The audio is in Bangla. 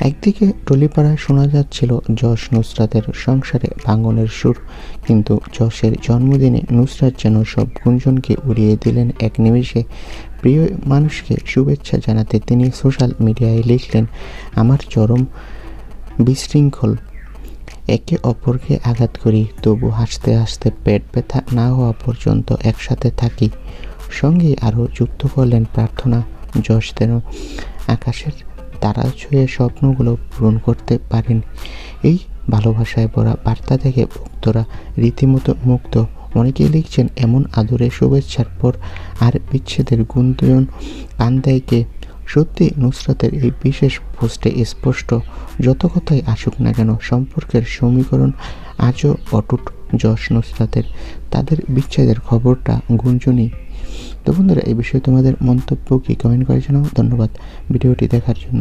একদিকে টলিপাড়ায় শোনা যাচ্ছিল যশ নুসরাতের সংসারে ভাঙনের সুর, কিন্তু যশের জন্মদিনে নুসরাত যেন সব গুঞ্জনকে উড়িয়ে দিলেন এক নিমেষে। প্রিয় মানুষকে শুভেচ্ছা জানাতে তিনি সোশ্যাল মিডিয়ায় লিখলেন, আমার চরম বিশৃঙ্খল, একে অপরকে আঘাত করি, তবু হাসতে হাসতে পেট ব্যথা না হওয়া পর্যন্ত একসাথে থাকি। সঙ্গে আরও যুক্ত করলেন প্রার্থনা, যশ যেন আকাশের তারা ছুঁয়ে স্বপ্নগুলো পূরণ করতে পারেন। এই ভালোবাসায় ভরা বার্তা থেকে ভক্তরা রীতিমতো মুগ্ধ। অনেকেই লিখছেন, এমন আদরে শুভেচ্ছার পর আর বিচ্ছেদের গুঞ্জন কান দেয় কে? সত্যি নুসরাতের এই বিশেষ পোস্টে স্পষ্ট, যত কথাই আসুক না কেন সম্পর্কের সমীকরণ আজও অটুট। যশ নুসরাতের তাদের বিচ্ছেদের খবরটা গুঞ্জনই। তো বন্ধুরা, এই বিষয়ে তোমাদের মন্তব্য কি কমেন্ট করে জানাও। ধন্যবাদ ভিডিওটি দেখার জন্য।